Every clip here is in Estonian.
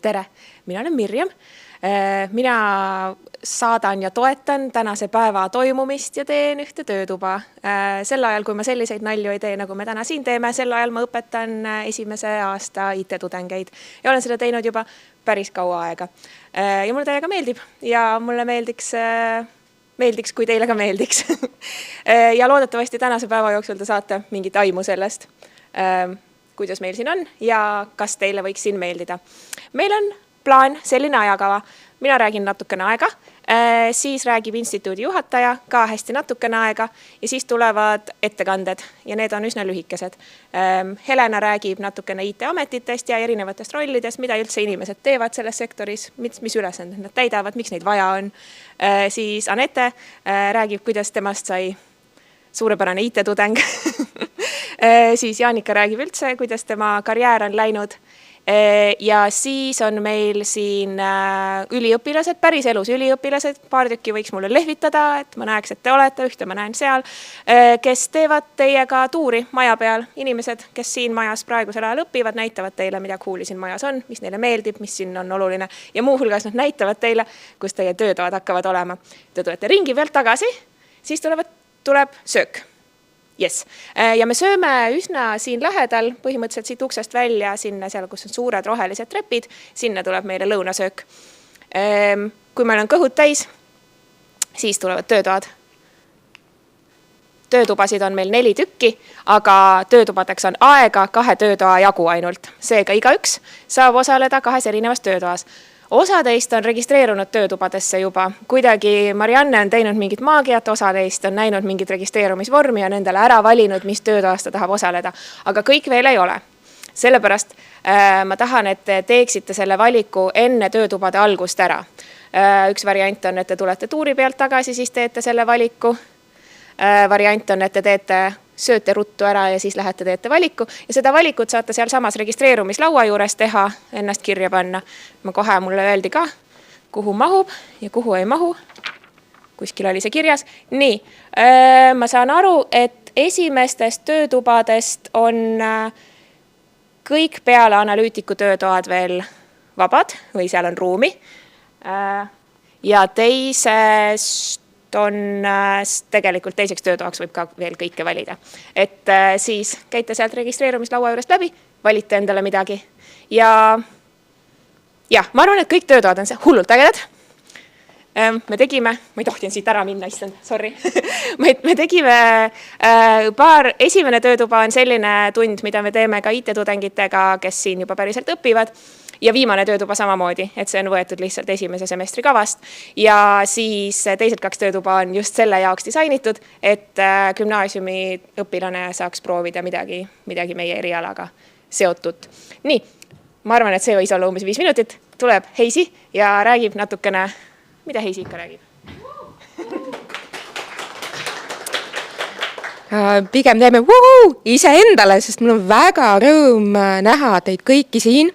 Tere, mina olen Mirjam. Mina saadan ja toetan tänase päeva toimumist ja teen ühte töötuba. Sel ajal, kui ma selliseid nalju ei tee, nagu me täna siin teeme, sel ajal ma õpetan esimese aasta IT-tudengeid ja olen seda teinud juba päris kaua aega. Ja mulle täiega meeldib ja mulle meeldiks, kui teile ka meeldiks. Ja loodetavasti tänase päeva jooksul te saate mingit aimu sellest, kuidas meil siin on ja kas teile võiks siin meeldida. Meil on plaan selline ajakava. Mina räägin natukene aega, siis räägib instituudi juhataja ka hästi natukene aega ja siis tulevad ettekanded ja need on üsna lühikesed. Helena räägib natukene IT-ametitest ja erinevatest rollidest, mida üldse inimesed teevad selles sektoris, mis ülesanded nad täidavad, miks neid vaja on. Siis Anette räägib, kuidas temast sai suurepärane IT-tudeng. Siis Jaanika räägib üldse, kuidas tema karjäär on läinud. Ja siis on meil siin üliõpilased, päris elus üliõpilased, paar tükki võiks mulle lehvitada, et ma näeks, et te olete, ühte ma näen seal, kes teevad teiega tuuri maja peal. Inimesed, kes siin majas praegusel ajal õpivad, näitavad teile, mida cool'i siin majas on, mis neile meeldib, mis siin on oluline ja muu hulgas nad näitavad teile, kus teie töötoad hakkavad olema. Te tulete ringi pealt tagasi, siis tuleb söök. Yes. Ja me sööme üsna siin lähedal, põhimõtteliselt siit uksest välja, sinna seal, kus on suured rohelised trepid, sinna tuleb meile lõunasöök. Kui meil on kõhud täis, siis tulevad töötoad. Töötubasid on meil 4 tükki, aga töötubadeks on aega 2 töötoa jagu ainult. Seega igaüks saab osaleda 2 erinevas töötoas. Osa teist on registreerunud töötubadesse juba. Kuidagi Marianne on teinud mingit maagiat, osa teist on näinud mingit registreerumisvormi ja nendele ära valinud, mis töötoas ta tahab osaleda. Aga kõik veel ei ole. Sellepärast ma tahan, et te teeksite selle valiku enne töötubade algust ära. Üks variant on, et te tulete tuuri pealt tagasi, siis teete selle valiku. Variant on, et te sööte ruttu ära ja siis lähete teete valiku. Ja seda valikut saate seal samas registreerumislaua juures teha, ennast kirja panna. Kohe mulle öeldi ka, kuhu mahub ja kuhu ei mahu. Kuskil oli see kirjas. Nii, ma saan aru, et esimestest töötubadest on kõik peale analüütiku töötoad veel vabad või seal on ruumi. Ja teisest on tegelikult teiseks töötoaks võib ka veel kõike valida. Et siis käite sealt registreerumislaua juurest läbi, valite endale midagi. Ja ma arvan, et kõik töötoad on see hullult ägedad. Me tegime, ma ei tohtin siit ära minna, issand, sorry. Me tegime esimene töötuba on selline tund, mida me teeme ka IT-tudengitega, kes siin juba päriselt õpivad. Ja viimane töötuba samamoodi, et see on võetud lihtsalt esimese semestri kavast. Ja siis teised 2 töötuba on just selle jaoks disainitud, et gümnaasiumi õpilane saaks proovida midagi meie erialaga seotud. Nii, ma arvan, et see võis olla umbes 5 minutit. Tuleb Heisi ja räägib natukene, mida Heisi ikka räägib? Pigem teeme ise endale, sest mul on väga rõõm näha teid kõiki siin.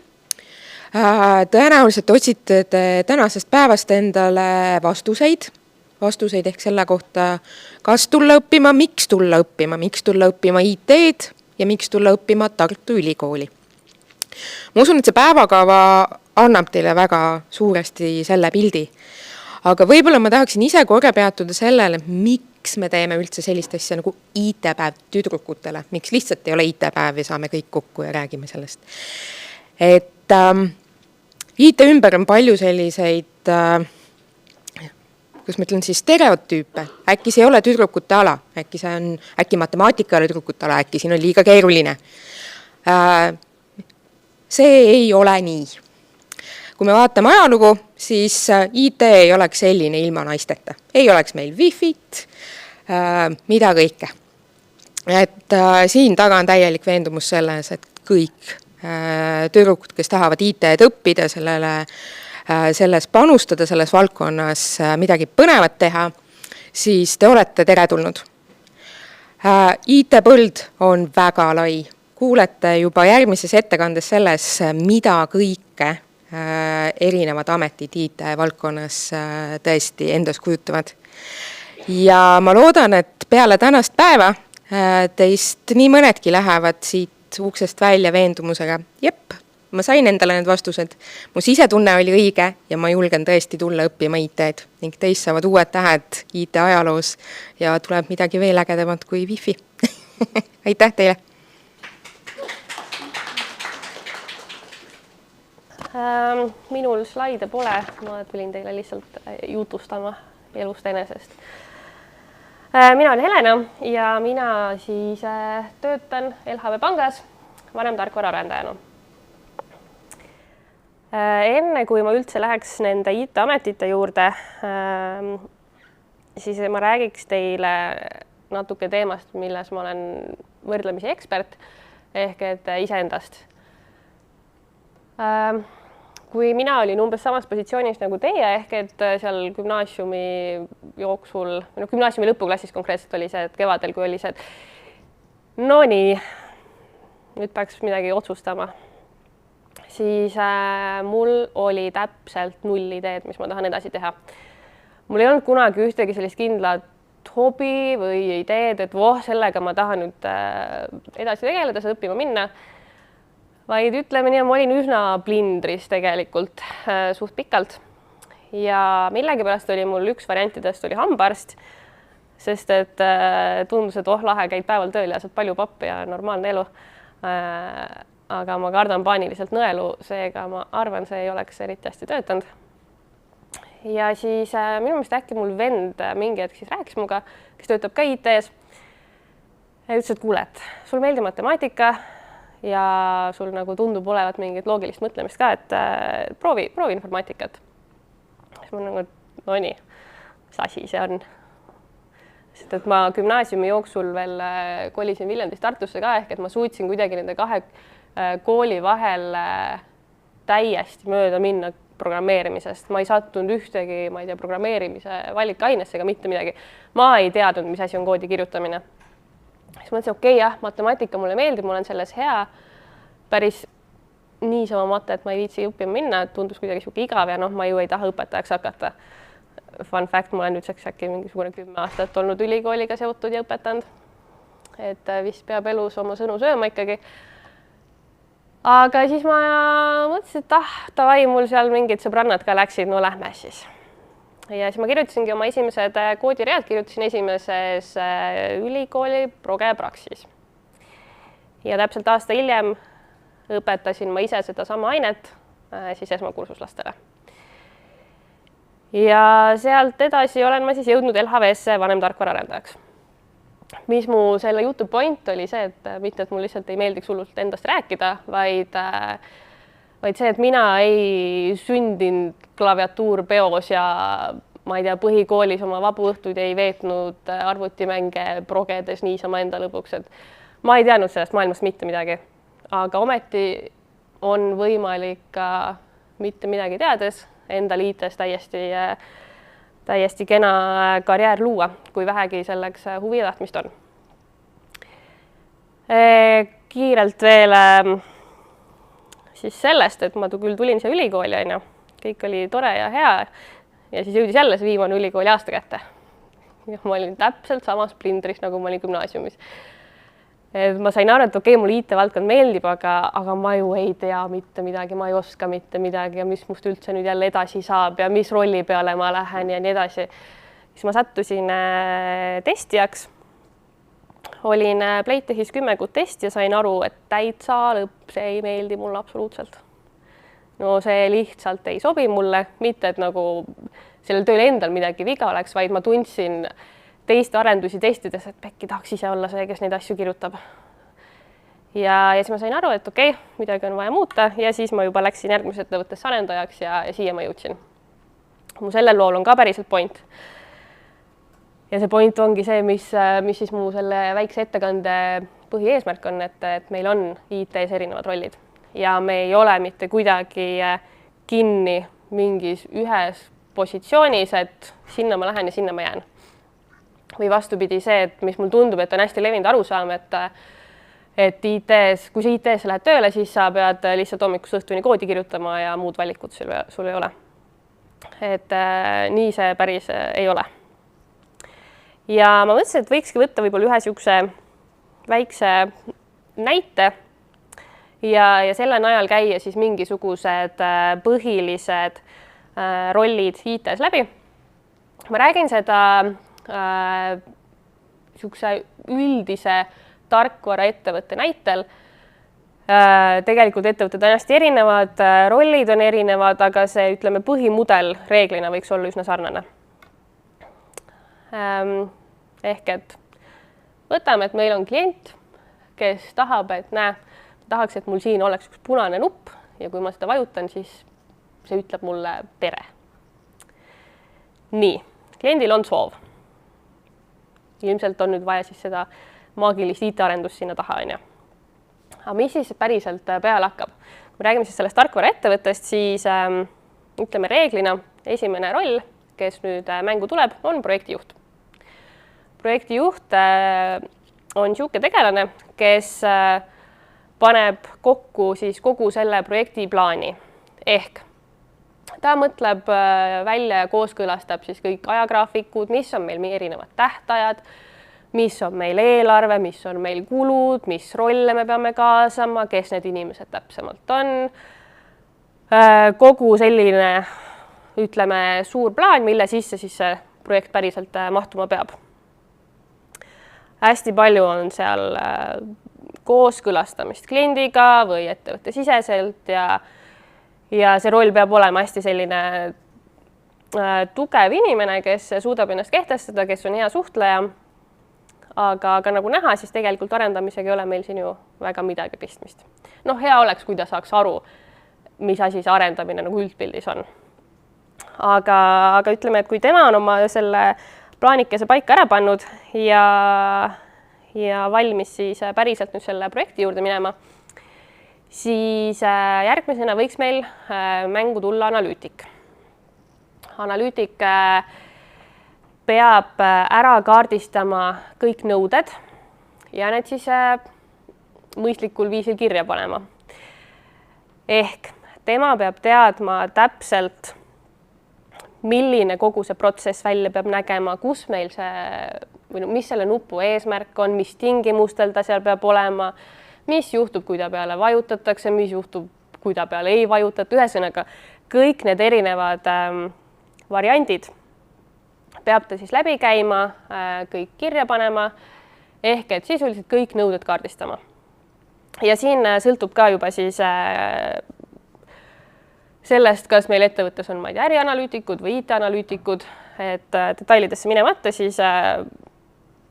Tõenäoliselt otsite tänasest päevast endale vastuseid ehk selle kohta, kas tulla õppima, miks tulla õppima IT-d ja miks tulla õppima Tartu Ülikooli. Ma usun, et see päevakava annab teile väga suuresti selle pildi, aga võib-olla ma tahaksin ise korra peatuda sellele, miks me teeme üldse sellist asja nagu IT-päev tüdrukutele, miks lihtsalt ei ole IT-päev ja saame kõik kokku ja räägime sellest. Et IT ümber on palju selliseid, kuidas ma ütlen siis, stereotüüpe. Äkki see ei ole tüdrukute ala, äkki matemaatika ei ole tüdrukute ala, äkki siin on liiga keeruline. See ei ole nii. Kui me vaatame ajalugu, siis IT ei oleks selline ilma naisteta. Ei oleks meil Wi-Fit, mida kõike. Et siin taga on täielik veendumus selles, et kõik tüdrukud, kes tahavad IT-d õppida, selles panustada, selles valdkonnas midagi põnevat teha, siis te olete teretulnud. IT-põld on väga lai. Kuulete juba järgmises ettekandes selles, mida kõike erinevad ametid IT-valdkonnas tõesti endas kujutavad. Ja ma loodan, et peale tänast päeva teist nii mõnedki lähevad siit uksest välja veendumusega. Jep, ma sain endale need vastused, mu sisetunne oli õige ja ma julgen tõesti tulla õppima IT-d ning teist saavad uued tähed IT ajaloos ja tuleb midagi veel ägedamat kui Wi-Fi. Aitäh teile! Minul slaide pole, ma tulin teile lihtsalt jutustama elust enesest. Mina olen Helena ja mina siis töötan LHV Pangas vanemtarkvaraarendajana. Enne kui ma üldse läheks nende IT-ametite juurde, siis ma räägiks teile natuke teemast, milles ma olen võrdlemisi ekspert ehk et iseendast. Kui mina olin umbes samas positsioonis nagu teie ehk et seal gümnaasiumi jooksul, gümnaasiumi lõpuklassis konkreetselt oli see, et kevadel, kui oli see, et no nii, nüüd peaks midagi otsustama, siis mul oli täpselt 0 ideed, mis ma tahan edasi teha. Mul ei olnud kunagi ühtegi sellist kindlat hobi või ideed, et sellega ma tahan nüüd edasi tegeleda, seda õppima minna. Vaid ütleme nii, ma olin üsna plindris tegelikult suht pikalt ja millegipärast oli mul üks variantidest oli hambaarst, sest et tundus, et lahe käid päeval tööl ja saad palju pappi ja normaalne elu. Aga ma kardan paaniliselt nõelu, seega ma arvan, see ei oleks eriti hästi töötanud. Ja siis minu meelest äkki mul vend mingi hetk siis rääkis muga, kes töötab ka IT-s. Ja ütles, et kuule, et sul meeldib matemaatika ja sul nagu tundub olevat mingit loogilist mõtlemist ka, et proovi informaatikat. Siis ma nagu, no nii, mis asi see on? Sest et ma gümnaasiumi jooksul veel kolisin Viljandist Tartusse ka, ehk et ma suutsin kuidagi nende 2 kooli vahel täiesti mööda minna programmeerimisest. Ma ei sattunud ühtegi, ma ei tea, programmeerimise valikainesse ega mitte midagi. Ma ei teadnud, mis asi on koodi kirjutamine. Siis mõtlesin, okei, jah, matemaatika mulle meeldib, ma olen selles hea, päris niisama mate, et ma ei viitsi õppima minna, tundus kuidagi siuke igav ja ma ju ei taha õpetajaks hakata. Fun fact, ma olen nüüdseks äkki mingisugune 10 aastat olnud ülikooliga seotud ja õpetanud. Et vist peab elus oma sõnu sööma ikkagi. Aga siis ma mõtlesin, et davai, mul seal mingid sõbrannad ka läksid, no lähme siis. Ja siis ma kirjutasingi oma esimesed koodiread, kirjutasin esimeses ülikooli Proge Praxis. Ja täpselt aasta hiljem õpetasin ma ise seda sama ainet siis esmakursuslastele. Ja sealt edasi olen ma siis jõudnud LHV-sse vanemtarkvaraarendajaks. Mis mu selle jutu point oli see, et mitte, et mul lihtsalt ei meeldiks hullult endast rääkida, vaid see, et mina ei sündinud klaviatuurpeos ja ma ei tea, põhikoolis oma vabu õhtuid ei veetnud arvutimänge progedes niisama enda lõpuks, et ma ei teadnud sellest maailmast mitte midagi. Aga ometi on võimalik ka mitte midagi teades enda liites täiesti kena karjäär luua, kui vähegi selleks huvi ja tahtmist on. Kiirelt veel siis sellest, et ma küll tulin siia ülikooli, kõik oli tore ja hea ja siis jõudis jälle see viimane ülikooli aasta kätte. Ja ma olin täpselt samas plindris, nagu ma olin gümnaasiumis. Ma sain aru, et okei, mul IT-valdkond meeldib, aga ma ju ei tea mitte midagi, ma ei oska mitte midagi ja mis must üldse nüüd jälle edasi saab ja mis rolli peale ma lähen ja nii edasi. Siis ma sattusin testijaks. Olin Playtechis 10 kuud testi ja sain aru, et täitsa lõpp, see ei meeldi mulle absoluutselt. No see lihtsalt ei sobi mulle, mitte et nagu sellel tööl endal midagi viga oleks, vaid ma tundsin teiste arendusi testides, et Pekki tahaks ise olla see, kes neid asju kirjutab. Ja siis ma sain aru, et okei, midagi on vaja muuta ja siis ma juba läksin järgmises ettevõttes arendajaks ja siia ma jõudsin. Mu sellel lool on ka päriselt point. Ja see point ongi see, mis siis mu selle väikse ettekande põhieesmärk on, et meil on IT-s erinevad rollid ja me ei ole mitte kuidagi kinni mingis ühes positsioonis, et sinna ma lähen ja sinna ma jään. Või vastupidi see, et mis mul tundub, et on hästi levinud arusaam, et IT-s, kui sa IT-s lähed tööle, siis sa pead lihtsalt hommikust õhtuni koodi kirjutama ja muud valikut sul ei ole. Et nii see päris ei ole. Ja ma mõtlesin, et võikski võtta võib-olla ühe siukse väikse näite ja selle najal käia siis mingisugused põhilised rollid IT-s läbi. Ma räägin seda niisuguse üldise tarkvaraettevõtte näitel. Tegelikult ettevõtted on hästi erinevad, rollid on erinevad, aga see, ütleme, põhimudel reeglina võiks olla üsna sarnane. Ehk et võtame, et meil on klient, kes tahab, et tahaks, et mul siin oleks üks punane nupp ja kui ma seda vajutan, siis see ütleb mulle tere. Nii, kliendil on soov. Ilmselt on nüüd vaja siis seda maagilist IT-arendust sinna taha, on ju. Aga mis siis päriselt peale hakkab? Kui räägime siis sellest tarkvaraettevõttest, siis ütleme reeglina esimene roll, kes nüüd mängu tuleb, on projektijuht. Projektijuht on niisugune tegelane, kes paneb kokku siis kogu selle projekti plaani. Ehk ta mõtleb välja ja kooskõlastab siis kõik ajagraafikud, mis on meil erinevad tähtajad, mis on meil eelarve, mis on meil kulud, mis rolle me peame kaasama, kes need inimesed täpsemalt on. Kogu selline, ütleme, suur plaan, mille sisse siis see projekt päriselt mahtuma peab. Hästi palju on seal kooskõlastamist kliendiga või ettevõtte siseselt ja see roll peab olema hästi selline tugev inimene, kes suudab ennast kehtestada, kes on hea suhtleja. Aga nagu näha, siis tegelikult arendamisega ei ole meil siin ju väga midagi pistmist. Noh, hea oleks, kui ta saaks aru, mis asi see arendamine nagu üldpildis on. Aga ütleme, et kui tema on oma selle plaanikese paika ära pannud ja valmis siis päriselt nüüd selle projekti juurde minema, siis järgmisena võiks meil mängu tulla analüütik. Analüütik peab ära kaardistama kõik nõuded ja need siis mõistlikul viisil kirja panema. Ehk tema peab teadma täpselt, milline kogu see protsess välja peab nägema, kus meil mis selle nupu eesmärk on, mis tingimustel ta seal peab olema, mis juhtub, kui ta peale vajutatakse, mis juhtub, kui ta peale ei vajutata. Ühesõnaga, kõik need erinevad variandid peab ta siis läbi käima, kõik kirja panema, ehk et sisuliselt kõik nõuded kaardistama. Ja siin sõltub ka juba siis sellest, kas meil ettevõttes on ärianalüütikud või IT-analüütikud, et detailidesse minemata, siis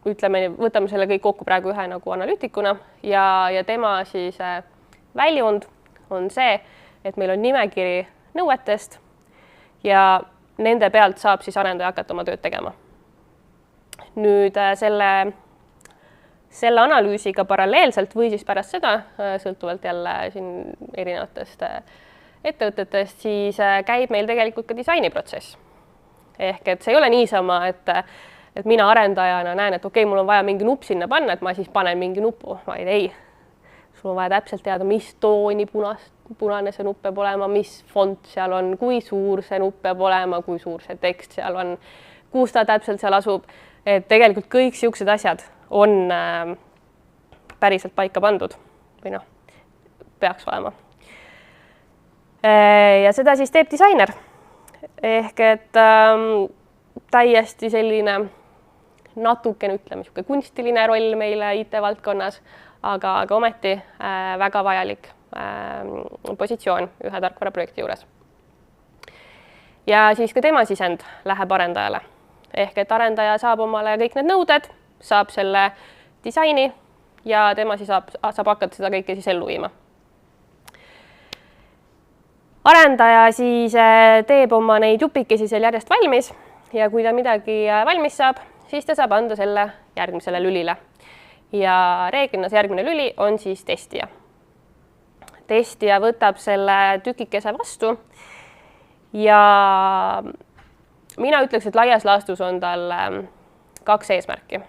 ütleme, võtame selle kõik kokku praegu ühe nagu analüütikuna ja tema siis väljund on see, et meil on nimekiri nõuetest ja nende pealt saab siis arendaja hakata oma tööd tegema. Nüüd selle analüüsiga paralleelselt või siis pärast seda, sõltuvalt jälle siin erinevatest ettevõtetest, siis käib meil tegelikult ka disainiprotsess. Ehk et see ei ole niisama, et mina arendajana näen, et okei, mul on vaja mingi nupp sinna panna, et ma siis panen mingi nupu, vaid ei. Sul on vaja täpselt teada, mis tooni punane see nupp peab olema, mis font seal on, kui suur see nupp peab olema, kui suur see tekst seal on, kus ta täpselt seal asub. Et tegelikult kõik siuksed asjad on päriselt paika pandud või peaks olema. Ja seda siis teeb disainer. Ehk et täiesti selline natukene, ütleme, kunstiline roll meile IT-valdkonnas, aga ometi väga vajalik positsioon ühe tarkvaraprojekti juures. Ja siis ka tema sisend läheb arendajale. Ehk et arendaja saab omale kõik need nõuded, saab selle disaini ja tema siis saab hakata seda kõike siis ellu viima. Arendaja siis teeb oma neid jupikesi seal järjest valmis ja kui ta midagi valmis saab, siis ta saab anda selle järgmisele lülile. Ja reeglina see järgmine lüli on siis testija. Testija võtab selle tükikese vastu ja mina ütleks, et laias laastus on tal 2 eesmärki.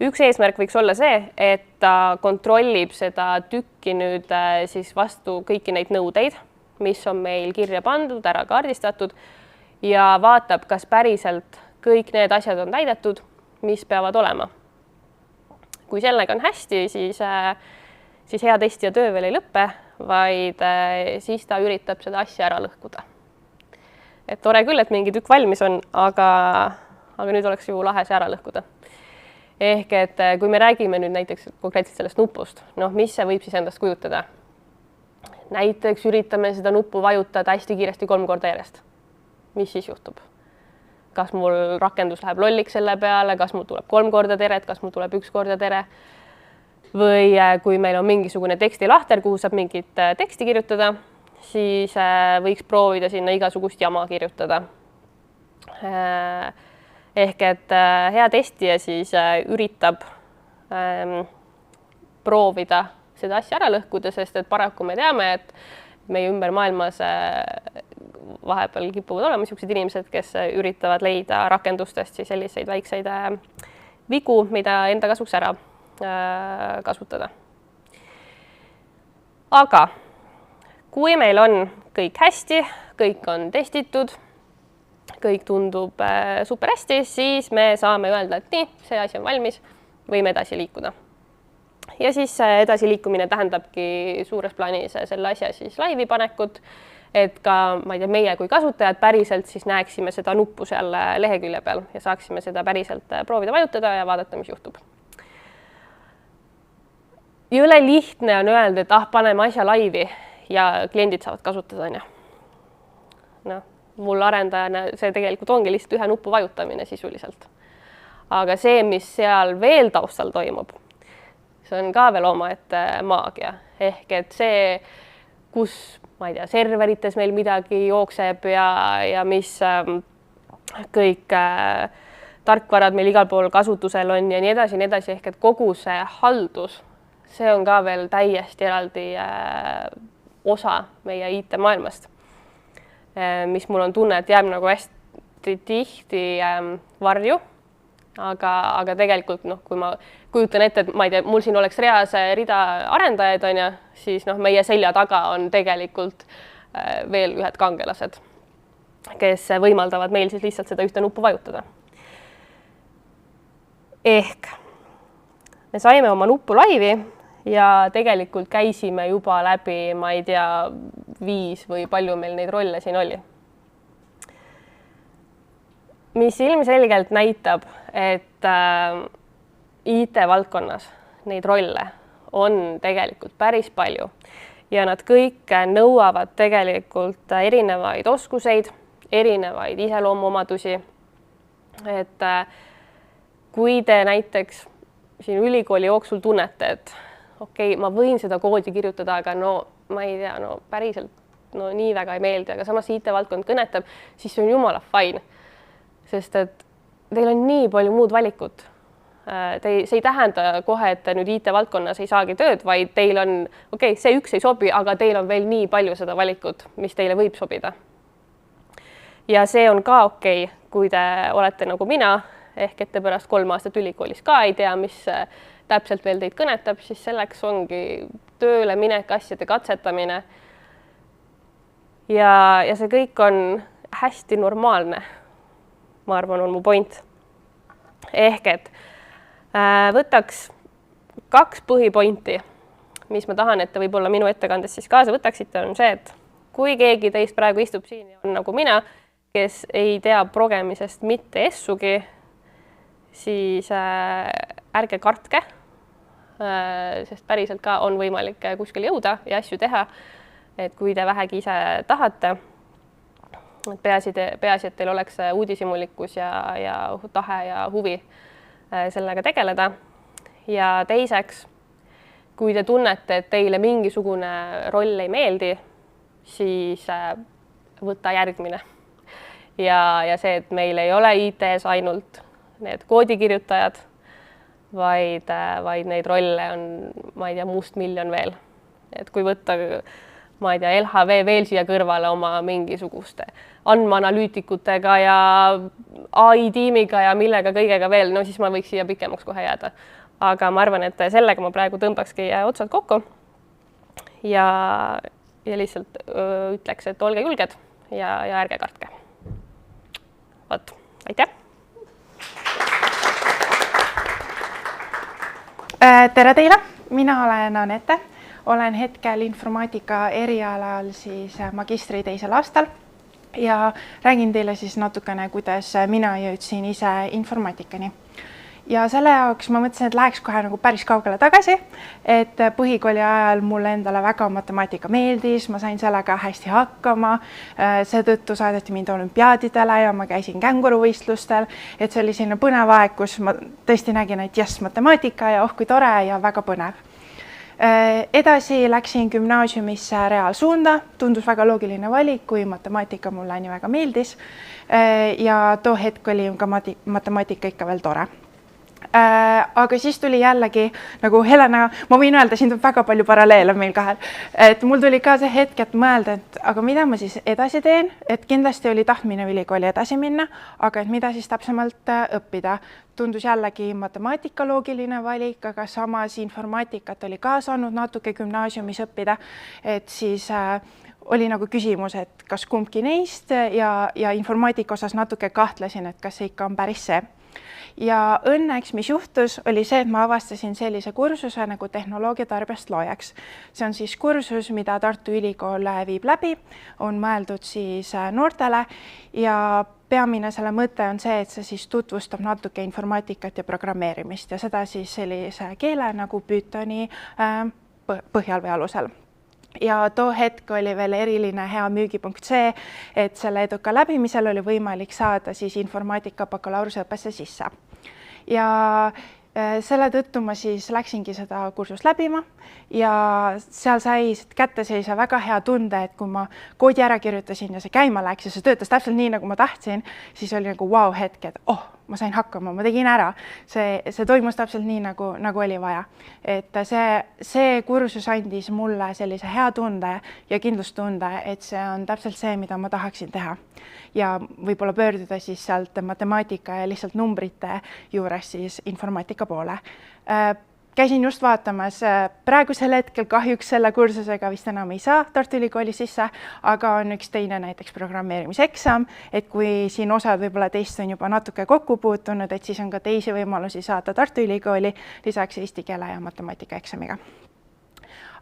Üks eesmärk võiks olla see, et ta kontrollib seda tükki nüüd siis vastu kõiki neid nõudeid, mis on meil kirja pandud, ära kaardistatud ja vaatab, kas päriselt kõik need asjad on täidetud, mis peavad olema. Kui sellega on hästi, siis siis hea testija töö veel ei lõppe, vaid siis ta üritab seda asja ära lõhkuda. Et tore küll, et mingi tükk valmis on, aga nüüd oleks ju lahe see ära lõhkuda. Ehk et kui me räägime nüüd näiteks konkreetselt sellest nupust, noh, mis see võib siis endast kujutada? Näiteks üritame seda nuppu vajutada hästi kiiresti 3 korda järjest. Mis siis juhtub? Kas mul rakendus läheb lolliks selle peale, kas mul tuleb 3 korda teret, kas mul tuleb 1 korda tere? Või kui meil on mingisugune tekstilahter, kuhu saab mingit teksti kirjutada, siis võiks proovida sinna igasugust jama kirjutada. Ehk et hea testija siis üritab proovida seda asja ära lõhkuda, sest et paraku me teame, et meie ümber maailmas vahepeal kipuvad olema niisugused inimesed, kes üritavad leida rakendustest siis selliseid väikseid vigu, mida enda kasuks ära kasutada. Aga kui meil on kõik hästi, kõik on testitud, kõik tundub super hästi, siis me saame öelda, et nii, see asi on valmis, võime edasi liikuda. Ja siis edasiliikumine tähendabki suures plaanis selle asja siis laivi panekut, et ka ma ei tea, meie kui kasutajad päriselt siis näeksime seda nuppu seal lehekülje peal ja saaksime seda päriselt proovida vajutada ja vaadata, mis juhtub. Jõle lihtne on öelda, et paneme asja laivi ja kliendid saavad kasutada. No, mul arendajana see tegelikult ongi lihtsalt ühe nupu vajutamine sisuliselt. Aga see, mis seal veel taustal toimub, see on ka veel omaette maagia. Ehk et see, kus, ma ei tea, serverites meil midagi jookseb ja mis kõik tarkvarad meil igal pool kasutusel on ja nii edasi, ehk et kogu see haldus, see on ka veel täiesti eraldi osa meie IT-maailmast, mis mul on tunne, et jääb nagu hästi tihti varju, aga tegelikult, kui ma kujutan ette, et ma ei tea, mul siin oleks reas rida arendajaid, siis meie selja taga on tegelikult veel ühed kangelased, kes võimaldavad meil siis lihtsalt seda ühte nuppu vajutada. Ehk me saime oma nuppu laivi ja tegelikult käisime juba läbi, ma ei tea, 5 või palju meil neid rolle siin oli. Mis ilmselgelt näitab, et IT-valdkonnas neid rolle on tegelikult päris palju ja nad kõik nõuavad tegelikult erinevaid oskuseid, erinevaid iseloomuomadusi. Et kui te näiteks siin ülikooli jooksul tunnete, et okei, ma võin seda koodi kirjutada, aga ma ei tea, päriselt nii väga ei meeldi, aga samas IT-valdkond kõnetab, siis see on jumala fine. Sest et teil on nii palju muud valikut. See ei tähenda kohe, et nüüd IT-valdkonnas ei saagi tööd, vaid teil on, see üks ei sobi, aga teil on veel nii palju seda valikut, mis teile võib sobida. Ja see on ka kui te olete nagu mina, ehk et te pärast 3 aastat ülikoolis ka ei tea, mis täpselt veel teid kõnetab, siis selleks ongi tööle minek, asjade katsetamine. Ja see kõik on hästi normaalne. Ma arvan, on mu point. Ehk et võtaks 2 põhipointi, mis ma tahan, et te võib-olla minu ettekandes siis kaasa võtaksite, on see, et kui keegi teist praegu istub siin ja on nagu mina, kes ei tea progemisest mitte essugi, siis ärge kartke, sest päriselt ka on võimalik kuskil jõuda ja asju teha, et kui te vähegi ise tahate, peaasi, et teil oleks uudishimulikkus ja tahe ja huvi sellega tegeleda. Ja teiseks, kui te tunnete, et teile mingisugune roll ei meeldi, siis võta järgmine. Ja see, et meil ei ole IT-s ainult need koodikirjutajad, vaid neid rolle on, ma ei tea, mustmiljon veel. Et kui võtta, ma ei tea, LHV veel siia kõrvale oma mingisuguste andmeanalüütikutega ja AI-tiimiga ja millega kõigega veel, siis ma võiks siia pikemaks kohe jääda. Aga ma arvan, et sellega ma praegu tõmbakski otsad kokku ja lihtsalt ütleks, et olge julged ja ärge kartke. Vot, aitäh! Tere teile, mina olen Anette olen hetkel informaatika erialal siis magistri teisel aastal ja räägin teile siis natukene, kuidas mina jõudsin ise informaatikani. Ja selle jaoks ma mõtlesin, et läheks kohe nagu päris kaugele tagasi, et põhikooli ajal mulle endale väga matemaatika meeldis, ma sain sellega hästi hakkama, seetõttu saadeti mind olümpiaadidele ja ma käisin känguruvõistlustel, et see oli selline põnev aeg, kus ma tõesti nägin, et jess, matemaatika ja kui tore ja väga põnev. Edasi läksin gümnaasiumisse reaalsuunda, tundus väga loogiline valik, kui matemaatika mulle nii väga meeldis ja too hetk oli ka matemaatika ikka veel tore. Aga siis tuli jällegi, nagu Helena, ma võin öelda, siin tuleb väga palju paralleele meil kahel, et mul tuli ka see hetk, et mõelda, et aga mida ma siis edasi teen, et kindlasti oli tahtmine ülikooli edasi minna, aga et mida siis täpsemalt õppida. Tundus jällegi matemaatika loogiline valik, aga samas informaatikat oli ka saanud natuke gümnaasiumis õppida, et siis oli nagu küsimus, et kas kumbki neist ja informaatika osas natuke kahtlesin, et kas see ikka on päris see. Ja õnneks, mis juhtus, oli see, et ma avastasin sellise kursuse nagu tehnoloogia tarbijast loojaks. See on siis kursus, mida Tartu Ülikool viib läbi, on mõeldud siis noortele ja peamine selle mõte on see, et see siis tutvustab natuke informaatikat ja programmeerimist ja seda siis sellise keele nagu Pythoni põhjal või alusel. Ja too hetk oli veel eriline hea müügipunkt see, et selle eduka läbimisel oli võimalik saada siis informaatika bakalaureuseõppesse sisse. Ja selle tõttu ma siis läksingi seda kursust läbima ja seal sai kätte sellise väga hea tunde, et kui ma koodi ära kirjutasin ja see käima läks ja see töötas täpselt nii, nagu ma tahtsin, siis oli nagu vau hetk, et ma sain hakkama, ma tegin ära. See toimus täpselt nii, nagu oli vaja. Et see kursus andis mulle sellise hea tunde ja kindlustunde, et see on täpselt see, mida ma tahaksin teha. Ja võib-olla pöörduda siis sealt matemaatika ja lihtsalt numbrite juures siis informaatika poole. Käisin just vaatamas, praegusel hetkel kahjuks selle kursusega vist enam ei saa Tartu Ülikooli sisse, aga on üks teine näiteks programmeerimiseksam, et kui siin osad võib-olla teist on juba natuke kokku puutunud, et siis on ka teisi võimalusi saada Tartu Ülikooli lisaks eesti keele ja matemaatika eksamiga.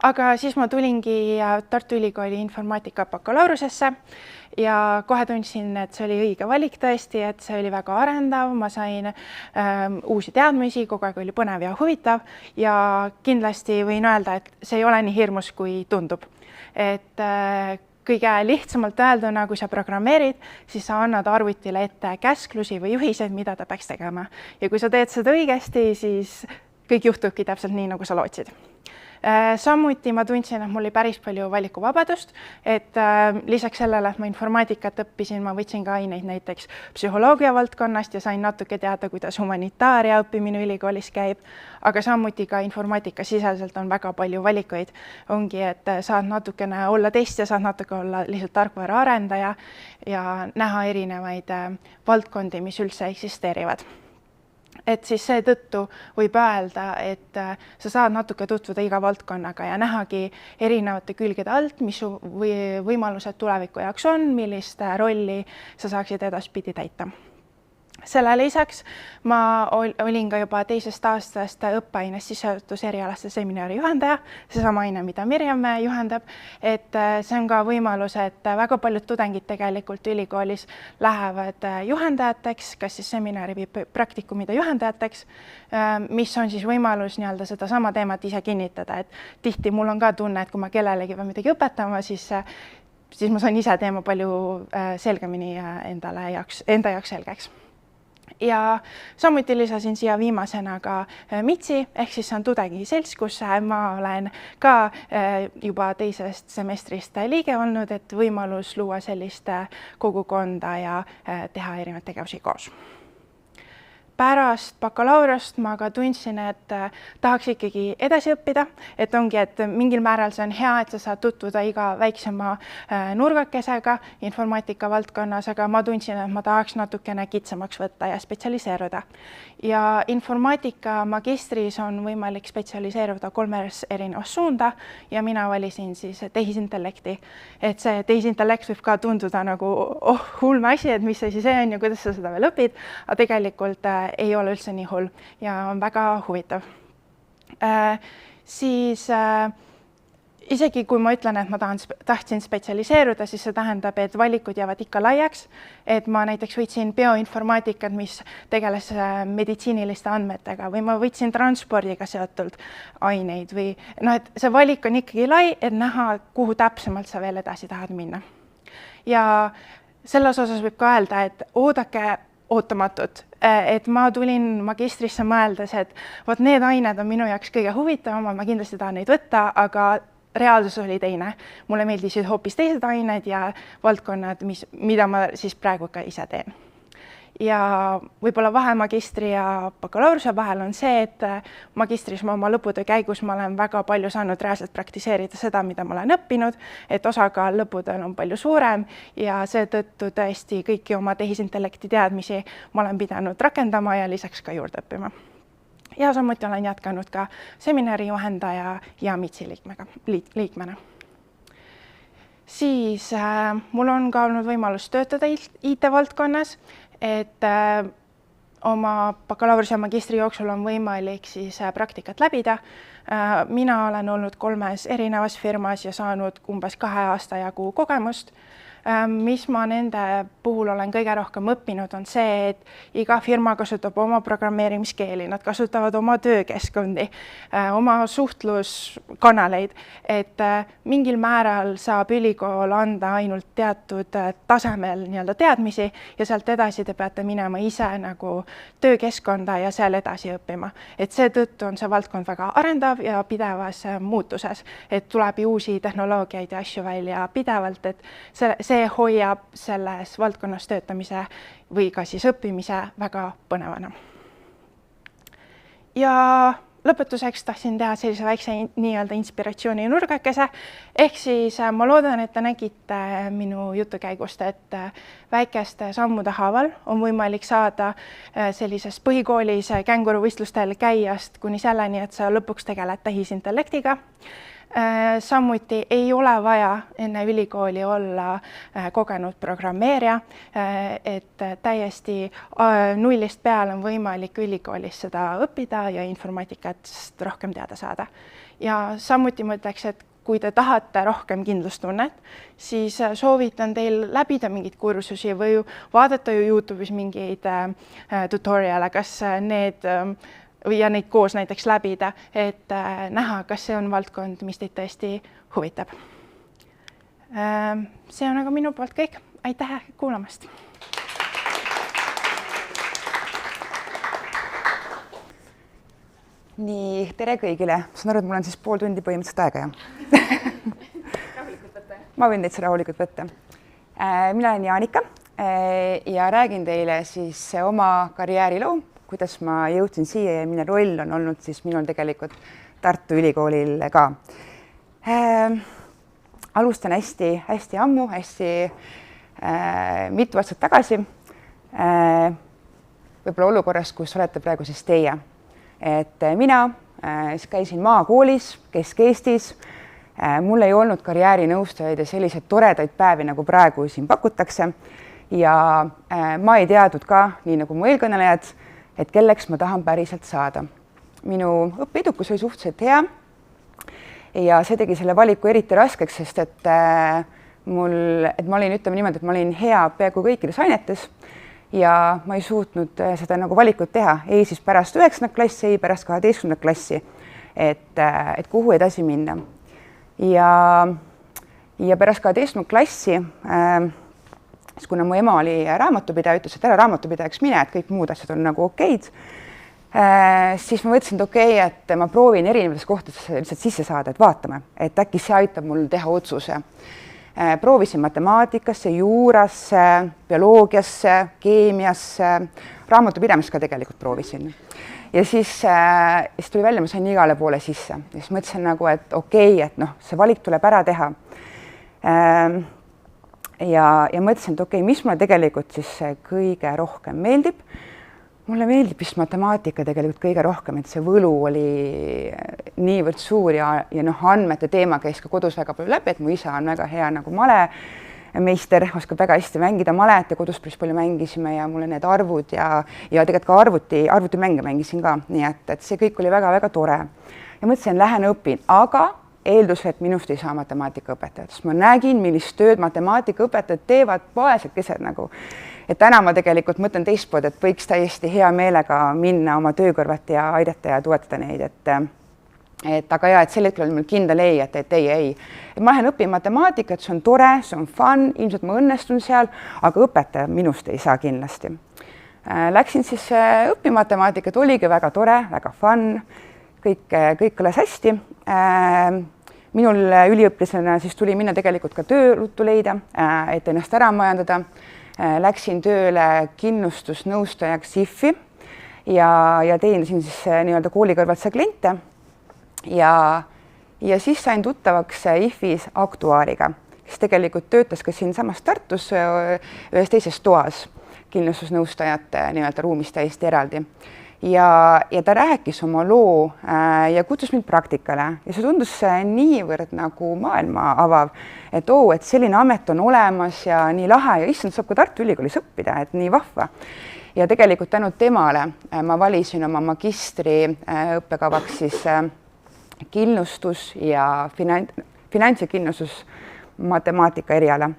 Aga siis ma tulingi Tartu Ülikooli informaatika bakalaurusesse ja kohe tundsin, et see oli õige valik tõesti, et see oli väga arendav, ma sain uusi teadmisi, kogu aeg oli põnev ja huvitav ja kindlasti võin öelda, et see ei ole nii hirmus, kui tundub. Et kõige lihtsamalt öelduna, kui sa programmeerid, siis sa annad arvutile ette käsklusi või juhiseid, mida ta peaks tegema. Ja kui sa teed seda õigesti, siis kõik juhtubki täpselt nii, nagu sa lootsid. Samuti ma tundsin, et mul oli päris palju valikuvabadust, et lisaks sellele, et ma informaatikat õppisin, ma võtsin ka aineid näiteks psühholoogia valdkonnast ja sain natuke teada, kuidas humanitaaria õppimine ülikoolis käib, aga samuti ka informaatika siseselt on väga palju valikuid. Ongi, et saad natukene olla teist ja saad natuke olla lihtsalt tarkvara arendaja ja näha erinevaid valdkondi, mis üldse eksisteerivad. Et siis seetõttu võib öelda, et sa saad natuke tutvuda iga valdkonnaga ja nähagi erinevate külgede alt, mis su võimalused tuleviku jaoks on, millist rolli sa saaksid edaspidi täita. Selle lisaks ma olin ka juba teisest aastast õppeainest sissejuhatuserialaste seminari juhendaja, seesama aine, mida Mirjam juhendab, et see on ka võimalus, et väga paljud tudengid tegelikult ülikoolis lähevad juhendajateks, kas siis seminari või praktikumide juhendajateks, mis on siis võimalus nii-öelda seda sama teemat ise kinnitada, et tihti mul on ka tunne, et kui ma kellelegi pean midagi õpetama, siis ma saan ise teema palju selgemini enda jaoks selgeks. Ja samuti lisasin siia viimasena ka MITSi, ehk siis see on tudengiselts, kus ma olen ka juba teisest semestrist liige olnud, et võimalus luua sellist kogukonda ja teha erinevaid tegevusi koos. Pärast bakalaureust ma ka tundsin, et tahaks ikkagi edasi õppida, et ongi, et mingil määral see on hea, et sa saad tutvuda iga väiksema nurgakesega informaatika valdkonnas, aga ma tundsin, et ma tahaks natukene kitsamaks võtta ja spetsialiseeruda. Ja informaatika magistris on võimalik spetsialiseeruda 3 erinevas suunda ja mina valisin siis tehisintellekti. Et see tehisintellekt võib ka tunduda nagu hullme asi, et mis see siis on ja kuidas sa seda veel õpid, aga tegelikult ei ole üldse nii hull ja on väga huvitav. Siis isegi kui ma ütlen, et ma tahtsin spetsialiseeruda, siis see tähendab, et valikud jäävad ikka laiaks. Et ma näiteks võtsin bioinformaatikat, mis tegeles meditsiiniliste andmetega või ma võtsin transpordiga seotult aineid või et see valik on ikkagi lai, et näha, kuhu täpsemalt sa veel edasi tahad minna. Ja selles osas võib ka öelda, et oodake ootamatut, et ma tulin magistrisse mõeldes, et vot need ained on minu jaoks kõige huvitavamad, ma kindlasti tahan neid võtta, aga reaalsus oli teine. Mulle meeldisid hoopis teised ained ja valdkonnad, mida ma siis praegu ka ise teen. Ja võib-olla vahe magistri ja bakalaureuse vahel on see, et magistris ma oma lõputöö käigus ma olen väga palju saanud reaalselt praktiseerida seda, mida ma olen õppinud, et osakaal lõputööl on palju suurem ja seetõttu tõesti kõiki oma tehisintellekti teadmisi ma olen pidanud rakendama ja lisaks ka juurde õppima. Ja samuti olen jätkanud ka seminari juhendaja ja MITSi liikmena. Siis mul on ka olnud võimalus töötada IT-valdkonnas, et oma bakalaureuse ja magistri jooksul on võimalik siis praktikat läbida. Mina olen olnud 3 erinevas firmas ja saanud umbes 2 aasta jagu kogemust. Mis ma nende puhul olen kõige rohkem õppinud, on see, et iga firma kasutab oma programmeerimiskeeli, nad kasutavad oma töökeskkondi, oma suhtluskanaleid, et mingil määral saab ülikool anda ainult teatud tasemel teadmisi ja sealt edasi te peate minema ise nagu töökeskkonda ja seal edasi õppima. Et seetõttu on see valdkond väga arendav ja pidevas muutuses, et tuleb uusi tehnoloogiaid ja asju välja pidevalt, et see hoiab selles valdkonnas töötamise või ka siis õppimise väga põnevana. Ja lõpetuseks tahtsin teha sellise väikse nii-öelda inspiratsiooni nurgakese, ehk siis ma loodan, et te nägite minu jutu käigust, et väikeste sammude haaval on võimalik saada sellises põhikoolis känguruvõistlustel käijast kuni selleni, et sa lõpuks tegeled tehisintellektiga. Samuti ei ole vaja enne ülikooli olla kogenud programmeerija, et täiesti nullist peale on võimalik ülikoolis seda õppida ja informaatikast rohkem teada saada. Ja samuti ma ütleks, et kui te tahate rohkem kindlustunnet, siis soovitan teil läbida mingeid kursusi või vaadata YouTube'is mingeid tutoriale, kas need ja neid koos näiteks läbida, et näha, kas see on valdkond, mis teid tõesti huvitab. See on aga minu poolt kõik. Aitäh kuulamast! Nii, tere kõigile. Saan aru, et mul on siis pool tundi põhimõtteliselt aega, jah? Ma võin teid seda rahulikult võtta. Mina olen Jaanika ja räägin teile siis oma karjääriloo, kuidas ma jõudsin siia ja mille roll on olnud siis minul tegelikult Tartu Ülikoolil ka. Alustan hästi ammu, mitu aastat tagasi. Võib-olla olukorras, kus olete praegu siis teie. Et mina käisin maakoolis Kesk-Eestis. Mul ei olnud karjäärinõustajaid ja selliseid toredaid päevi, nagu praegu siin pakutakse. Ja ma ei teadnud ka, nii nagu mu eelkõnelejad, et kelleks ma tahan päriselt saada. Minu õppeedukus oli suhteliselt hea ja see tegi selle valiku eriti raskeks, sest et ma olin, ütleme niimoodi, et ma olin hea peaaegu kõikides ainetes ja ma ei suutnud seda nagu valikut teha, ei siis pärast 9. klassi, ei pärast 12. klassi, et kuhu edasi minna. Ja pärast 12. klassi siis kuna mu ema oli raamatupidaja, ütles, et ära raamatupidajaks mine, et kõik muud asjad on nagu okeid, siis ma mõtlesin, et okei, et ma proovin erinevates kohtades lihtsalt sisse saada, et vaatame, et äkki see aitab mul teha otsuse. Proovisin matemaatikasse, juurasse, bioloogiasse, keemiasse, raamatupidamist ka tegelikult proovisin. Ja siis tuli välja, ma sain igale poole sisse. Ja siis mõtlesin nagu, et okei, et see valik tuleb ära teha. Ja mõtlesin, et okei, mis mulle tegelikult siis kõige rohkem meeldib. Mulle meeldib vist matemaatika tegelikult kõige rohkem, et see võlu oli niivõrd suur ja andmete teema käis ka kodus väga palju läbi, et mu isa on väga hea nagu malemeister, oskab väga hästi mängida malet ja kodus päris palju mängisime ja mulle need arvud ja tegelikult ka arvutimänge mängisin ka, nii et see kõik oli väga-väga tore. Ja mõtlesin, lähen õpin, aga eeldusel, et minust ei saa matemaatikaõpetajat, sest ma nägin, millist tööd matemaatikaõpetajad teevad vaesekesed nagu. Et täna ma tegelikult mõtlen teistpoolt, et võiks täiesti hea meelega minna oma töö kõrvalt ja aidata ja toetada neid, et aga ja, et sel hetkel oli mul kindel ei, et ei. Ma lähen õppima matemaatikat, see on tore, see on fun, ilmselt ma õnnestun seal, aga õpetaja minust ei saa kindlasti. Läksin siis õppima matemaatikat, oligi väga tore, väga fun, kõik kõlas hästi. Minul üliõpilasena siis tuli minna tegelikult ka töö ruttu leida, et ennast ära majandada. Läksin tööle kindlustusnõustajaks IFI ja teenindasin siis nii-öelda kooli kõrvalt kliente ja siis sain tuttavaks IFI-s aktuaariga, kes tegelikult töötas ka siinsamas Tartus ühes teises toas kindlustusnõustajate nii-öelda ruumis täiesti eraldi. Ja ta rääkis oma loo ja kutsus mind praktikale ja see tundus niivõrd nagu maailma avav, et et selline amet on olemas ja nii lahe ja issand, saab ka Tartu Ülikoolis õppida, et nii vahva. Ja tegelikult tänu temale ma valisin oma magistri õppekavaks siis kindlustus ja finants- ja kindlustus matemaatika eriala.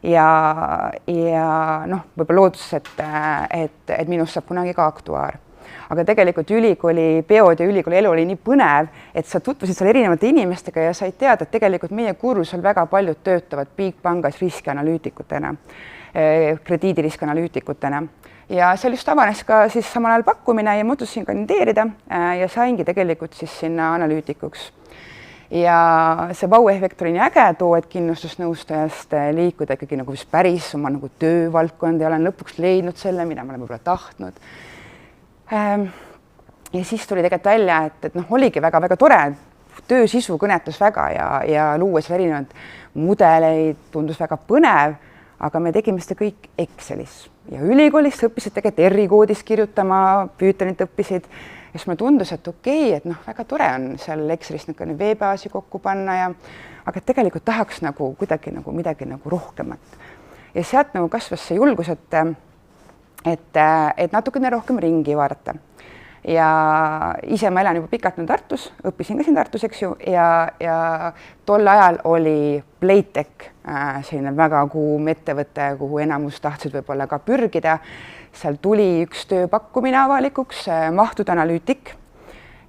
Ja noh, võib-olla lootus, et minust saab kunagi ka aktuaar. Aga tegelikult ülikooli peod ja ülikooli elu oli nii põnev, et sa tutvusid seal erinevate inimestega ja said teada, et tegelikult meie kursusel väga paljud töötavad Bigpangas riskianalüütikutena, krediidiriskianalüütikutena. Ja seal just avanes ka siis samal ajal pakkumine ja mõtlesin kandideerida ja saingi tegelikult siis sinna analüütikuks. Ja see vau-efekt oli nii äge too, et kindlustusnõustajast liikuda ikkagi nagu päris oma nagu töövaldkond ja olen lõpuks leidnud selle, mida ma olen võib-olla tahtnud. Ja siis tuli tegelikult välja, et noh, oligi väga-väga tore, töö sisu kõnetas väga ja luues erinevaid mudeleid, tundus väga põnev, aga me tegime seda kõik Excelis ja ülikoolis õppisid tegelikult R-koodis kirjutama, Pythonit õppisid ja siis mulle tundus, et okei, et noh, väga tore on seal Excelis veebaasi kokku panna aga tegelikult tahaks nagu kuidagi nagu midagi nagu rohkemat. Ja sealt nagu kasvas see julgus, et natukene rohkem ringi vaadata. Ja ise ma elan juba pikalt Tartus, õppisin ka siin Tartus, eks ju, ja tol ajal oli Playtech selline väga kuum ettevõte, kuhu enamus tahtsid võib-olla ka pürgida. Seal tuli üks tööpakkumine avalikuks, mahtude analüütik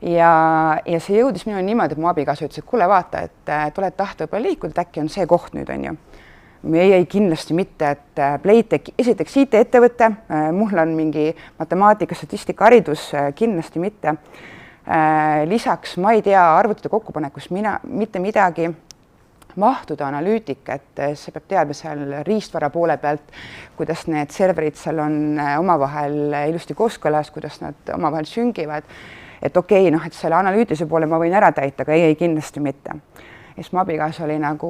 ja see jõudis minu niimoodi, et mu abikaasa ütles, et kuule vaata, et oled tahta võib-olla liikuda, et äkki on see koht nüüd, on ju. Ei kindlasti mitte, et Playtech, esiteks IT-ettevõte, mul on mingi matemaatika, statistika haridus, kindlasti mitte. Lisaks ma ei tea arvutite kokkupanekus mitte midagi, mahtude analüütik, et see peab teadma seal riistvara poole pealt, kuidas need serverid seal on omavahel ilusti kooskõlas, kuidas nad omavahel süngivad, et okei, noh, et selle analüütilise poole ma võin ära täita, aga ei kindlasti mitte. Ja siis mu abikaasa oli nagu,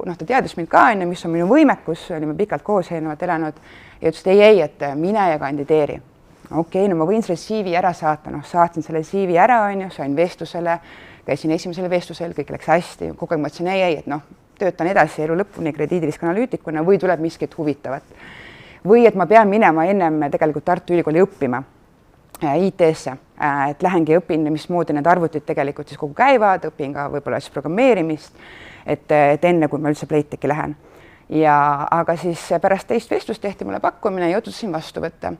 noh, ta teadis mind ka, mis on minu võimekus, olime pikalt koos eelnevalt elanud ja ütles, et mine ja kandideeri. Okei, no ma võin selle CV ära saata, noh, saatsin selle CV ära, sain vestlusele, käisin esimesele vestlusel, kõik läks hästi, kogu aeg mõtlesin, et noh, töötan edasi elu lõpuni krediidiriskianalüütikuna või tuleb miskit huvitavat. Või et ma pean minema ennem tegelikult Tartu Ülikooli õppima IT-sse, et lähengi õpin, mismoodi need arvutid tegelikult siis kogu käivad, õpin ka võib-olla siis programmeerimist, et enne, kui ma üldse Playtechi lähen. Aga siis pärast teist vestlust tehti mulle pakkumine ja otsustasin vastu võtta.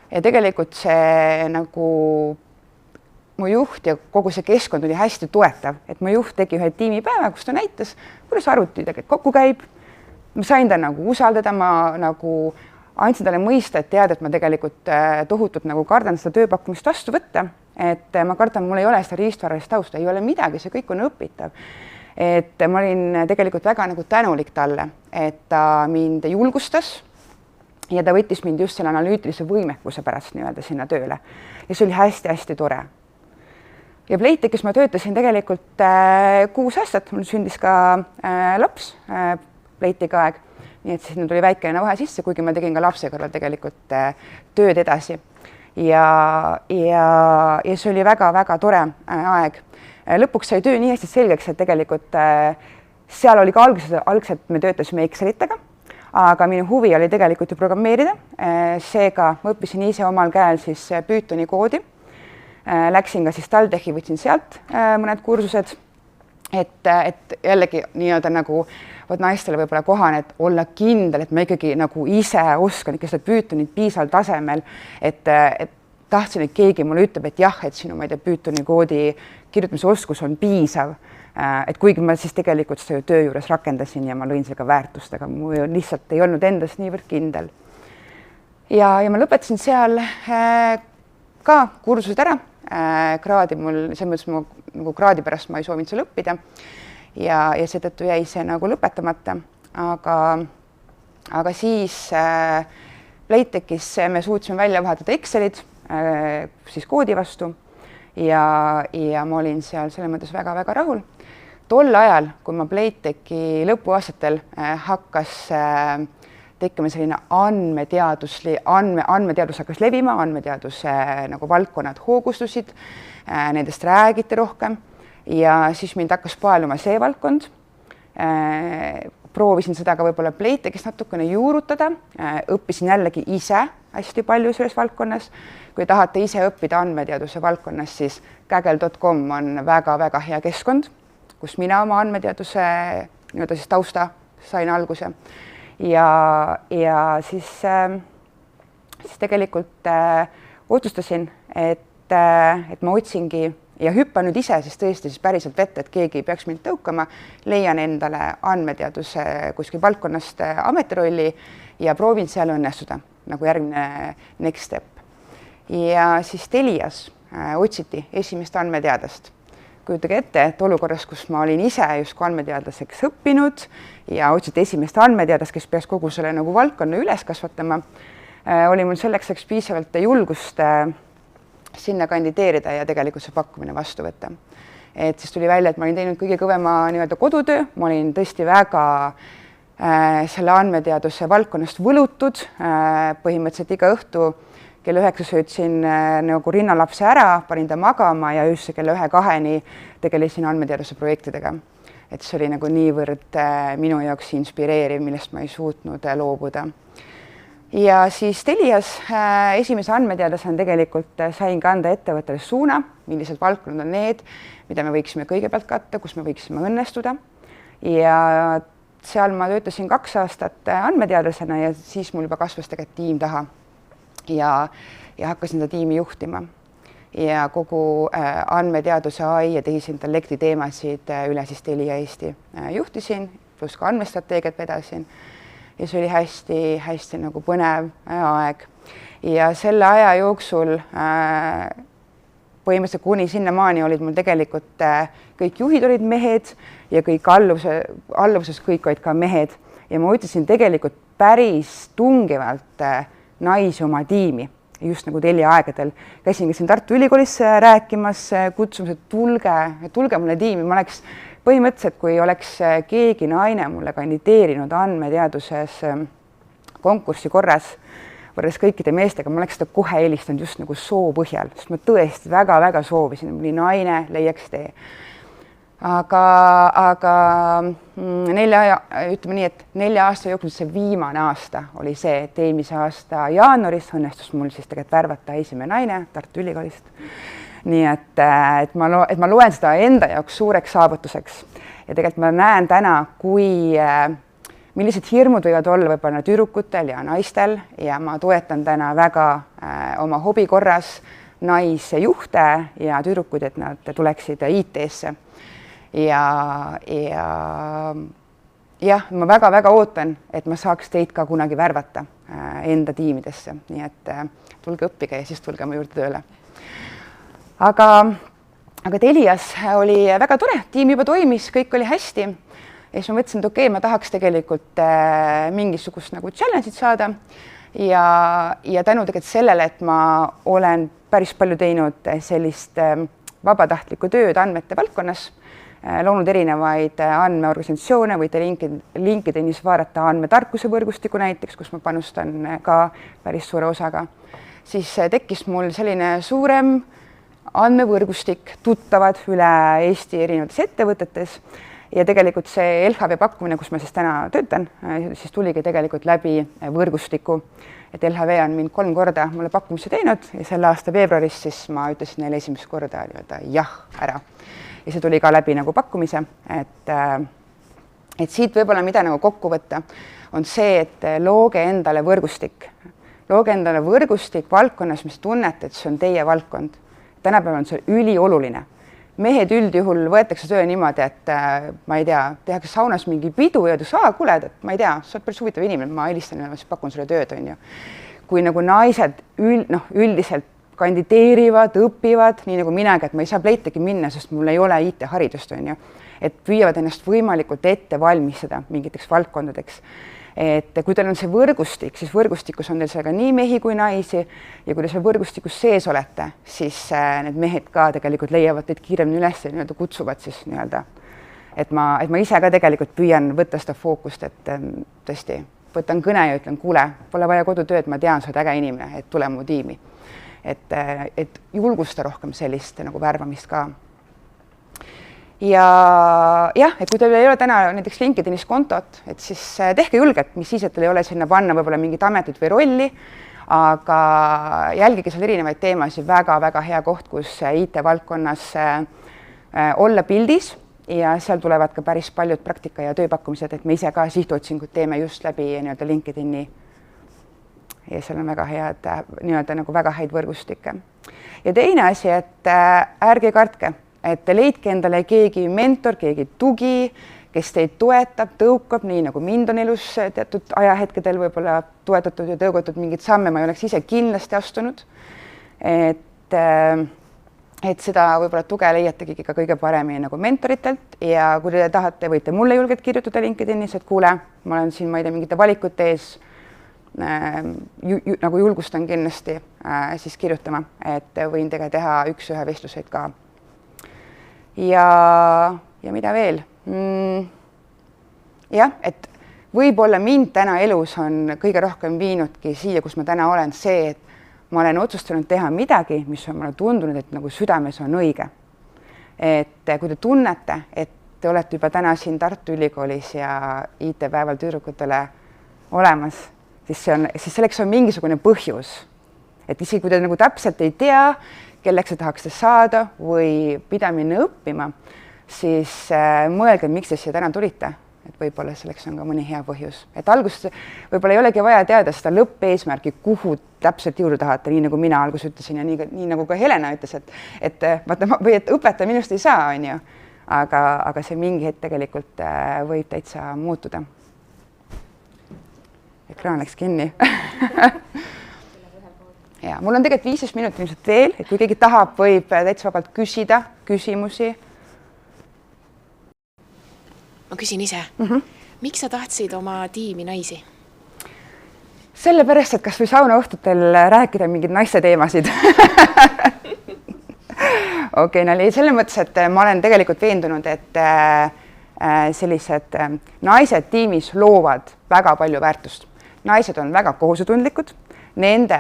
Ja tegelikult see nagu mu juht ja kogu see keskkond oli hästi toetav, et mu juht tegi ühe tiimipäeva, kus ta näitas, kuidas arvuti tegelikult kokku käib. Ma sain ta nagu usaldada, ma nagu andsin talle mõista, et teada, et ma tegelikult tohutult nagu kardan seda tööpakkumist vastu võtta, et ma kardan, mul ei ole seda riistvaralist tausta, ei ole midagi, see kõik on õpitav. Et ma olin tegelikult väga nagu tänulik talle, et ta mind julgustas ja ta võttis mind just selle analüütilise võimekuse pärast nii-öelda sinna tööle. Ja see oli hästi-hästi tore. Ja Playtechis ma töötasin tegelikult 6 aastat, mul sündis ka laps Playtechi aeg, nii et siis tuli väikene vahe sisse, kuigi ma tegin ka lapse kõrval tegelikult tööd edasi. Ja see oli väga-väga tore aeg. Lõpuks sai töö nii hästi selgeks, et tegelikult seal oli ka algselt me töötasime Excelitega, aga minu huvi oli tegelikult ju programmeerida. Seega ma õppisin ise omal käel siis Pythoni koodi. Läksin ka siis TalTechi, võtsin sealt mõned kursused et jällegi nii-öelda nagu vot naistele võib-olla kohane, et olla kindel, et ma ikkagi nagu ise oskan ikka seda Pythonit piisaval tasemel, et tahtsin, et keegi mulle ütleb, et jah, et sinu, ma ei tea, Pythoni koodi kirjutamise oskus on piisav. Et kuigi ma siis tegelikult seda töö juures rakendasin ja ma lõin sellega väärtust, aga mu lihtsalt ei olnud endas niivõrd kindel. Ja ma lõpetasin seal ka kursused ära. Kraadi mul, selles mõttes nagu kraadi pärast ma ei soovinud seal õppida ja seetõttu jäi see nagu lõpetamata. Aga siis Playtechis me suutsime välja vahetada Excelid siis koodi vastu ja ma olin seal selles mõttes väga-väga rahul. Tol ajal, kui ma Playtechi lõpuaastatel hakkas tekkima selline andmeteadus hakkas levima, andmeteaduse nagu valdkonnad hoogustusid, nendest räägiti rohkem ja siis mind hakkas paeluma see valdkond. Proovisin seda ka võib-olla Playtechis natukene juurutada, õppisin jällegi ise hästi palju selles valdkonnas. Kui tahate ise õppida andmeteaduse valdkonnas, siis Kaggle.com on väga-väga hea keskkond, kus mina oma andmeteaduse nii-öelda siis tausta sain alguse. Ja siis tegelikult otsustasin, et ma otsingi ja hüppan nüüd ise siis tõesti siis päriselt vette, et keegi ei peaks mind tõukama, leian endale andmeteaduse kuskil valdkonnast ametirolli ja proovin seal õnnestuda nagu järgmine next step. Ja siis Telias otsiti esimest andmeteadlast. Kujutage ette, et olukorras, kus ma olin ise justkui andmeteadlaseks õppinud ja otsiti esimest andmeteadlast, kes peaks kogu selle nagu valdkonna üles kasvatama, oli mul selleks piisavalt julgust sinna kandideerida ja tegelikult see pakkumine vastu võtta. Et siis tuli välja, et ma olin teinud kõige kõvema nii-öelda kodutöö, ma olin tõesti väga selle andmeteaduse valdkonnast võlutud, põhimõtteliselt iga õhtu kell 9 söötsin nagu rinnalapse ära, panin ta magama ja öösse kell 1-2 tegelesin andmeteaduse projektidega. Et see oli nagu niivõrd minu jaoks inspireeriv, millest ma ei suutnud loobuda. Ja siis Telias esimese andmeteadlasena tegelikult sain ka anda ettevõttele suuna, millised valdkonnad on need, mida me võiksime kõigepealt katta, kus me võiksime õnnestuda. Ja seal ma töötasin 2 aastat andmeteadlasena ja siis mul juba kasvas tegelikult tiim taha. Ja hakkasin seda tiimi juhtima ja kogu andmeteaduse AI ja tehisintellekti teemasid üle siis Telia Eesti juhtisin, pluss ka andmestrateegiat vedasin ja see oli hästi nagu põnev aeg ja selle aja jooksul põhimõtteliselt kuni sinnamaani olid mul tegelikult kõik juhid olid mehed ja kõik alluvuses kõik olid ka mehed ja ma ütlesin tegelikult päris tungivalt naisi oma tiimi, just nagu Telia aegadel. Käisin siin Tartu Ülikoolis rääkimas, kutsumas, et tulge mulle tiimi. Ma oleks põhimõtteliselt, kui oleks keegi naine mulle kandideerinud andmeteaduses konkurssi korras võrreldes kõikide meestega, ma oleks seda kohe eelistanud just nagu soo põhjal, sest ma tõesti väga-väga soovisin, et mõni naine leiaks tee. Aga 4 aasta jooksul see viimane aasta oli see, et eelmise aasta jaanuaris õnnestus mul siis tegelikult värvata esimene naine Tartu Ülikoolist. Nii et ma loen seda enda jaoks suureks saavutuseks ja tegelikult ma näen täna, millised hirmud võivad olla võib-olla tüdrukutel ja naistel ja ma toetan täna väga oma hobi korras naisjuhte ja tüdrukud, et nad tuleksid IT-sse. Ja ma väga-väga ootan, et ma saaks teid ka kunagi värvata enda tiimidesse, nii et tulge õppige ja siis tulge mu juurde tööle. Aga Telias oli väga tore, tiim juba toimis, kõik oli hästi ja siis ma mõtlesin, et okei, ma tahaks tegelikult mingisugust nagu challenge'it saada ja tänu tegelikult sellele, et ma olen päris palju teinud sellist vabatahtlikku tööd andmete valdkonnas, loonud erinevaid andmeorganisatsioone, võite LinkedInis vaadata andmetarkuse võrgustiku näiteks, kus ma panustan ka päris suure osaga, siis tekkis mul selline suurem andmevõrgustik, tuttavad üle Eesti erinevates ettevõtetes ja tegelikult see LHV pakkumine, kus ma siis täna töötan, siis tuligi tegelikult läbi võrgustiku, et LHV on mind 3 korda mulle pakkumisi teinud ja selle aasta veebruaris siis ma ütlesin neile esimest korda jah ära. ja see tuli ka läbi nagu pakkumise, et siit võib-olla mida nagu kokku võtta, on see, et looge endale võrgustik. Looge endale võrgustik valdkonnas, mis tunnete, et see on teie valdkond. Tänapäeval on see ülioluline. Mehed üldjuhul võetakse töö niimoodi, et ma ei tea, tehakse saunas mingi pidu ja öeldakse, kuule, et ma ei tea, sa oled päris huvitav inimene, ma helistan ja pakun sulle tööd, on ju. Kui nagu naised üldiselt kandideerivad, õpivad, nii nagu minagi, et ma ei saa pleitegi minna, sest mul ei ole IT-haridust, on ju. Et püüavad ennast võimalikult ette valmistada mingiteks valdkondadeks. Et kui teil on see võrgustik, siis võrgustikus on teil seal ka nii mehi kui naisi ja kui te seal võrgustikus sees olete, siis need mehed ka tegelikult leiavad teid kiiremini üles ja nii-öelda kutsuvad siis nii-öelda. Et ma ise ka tegelikult püüan võtta seda fookust, et tõesti võtan kõne ja ütlen, kuule, pole vaja kodutööd, ma tean, sa oled äge inimene, et tule mu tiimi. Et julgusta rohkem sellist nagu värvamist ka. Ja jah, et kui teil ei ole täna näiteks LinkedInis kontot, et siis tehke julget, mis siis, et teil ei ole sinna panna võib-olla mingit ametit või rolli, aga jälgige seal erinevaid teemasid, väga-väga hea koht, kus IT-valdkonnas olla pildis ja seal tulevad ka päris paljud praktika ja tööpakkumised, et me ise ka sihtotsingut teeme just läbi nii-öelda LinkedIni ja seal on väga head, nii-öelda nagu väga häid võrgustikke. Ja teine asi, et ärge kartke, et leidke endale keegi mentor, keegi tugi, kes teid toetab, tõukab, nii nagu mind on elus teatud ajahetkedel võib-olla toetatud ja tõugatud mingid samme, ma ei oleks ise kindlasti astunud. Et seda võib-olla tuge leiategi ka kõige paremini nagu mentoritelt ja kui te tahate, võite mulle julgelt kirjutada LinkedInis, et kuule, ma olen siin, ma ei tea, mingite valikute ees, nagu julgustan kindlasti siis kirjutama, et võin teiega teha üks-ühe vestluseid ka. Ja mida veel? Jah, et võib-olla mind täna elus on kõige rohkem viinudki siia, kus ma täna olen, see, et ma olen otsustanud teha midagi, mis on mulle tundunud, et nagu südames on õige. Et kui te tunnete, et te olete juba täna siin Tartu Ülikoolis ja IT-päeval tüdrukutele olemas, siis selleks on mingisugune põhjus. Et isegi kui te nagu täpselt ei tea, kelleks te tahaksite saada või pida minna õppima, siis mõelge, miks te siia täna tulite. Et võib-olla selleks on ka mõni hea põhjus. Et alguses võib-olla ei olegi vaja teada seda lõppeesmärki, kuhu täpselt jõuda tahate, nii nagu mina alguses ütlesin ja nii nagu ka Helena ütles, et õpetaja minust ei saa, on ju. Aga see mingi hetk tegelikult võib täitsa muutuda. Ekraan läks kinni. Ja mul on tegelikult 15 minutit ilmselt veel, et kui keegi tahab, võib täitsa vabalt küsida küsimusi. Ma küsin ise. Miks sa tahtsid oma tiimi naisi? Sellepärast, et kas või saunaõhtutel rääkida mingid naiste teemasid. Okei, selles mõttes, et ma olen tegelikult veendunud, et sellised naised tiimis loovad väga palju väärtust. Naised on väga kohusetundlikud. Nende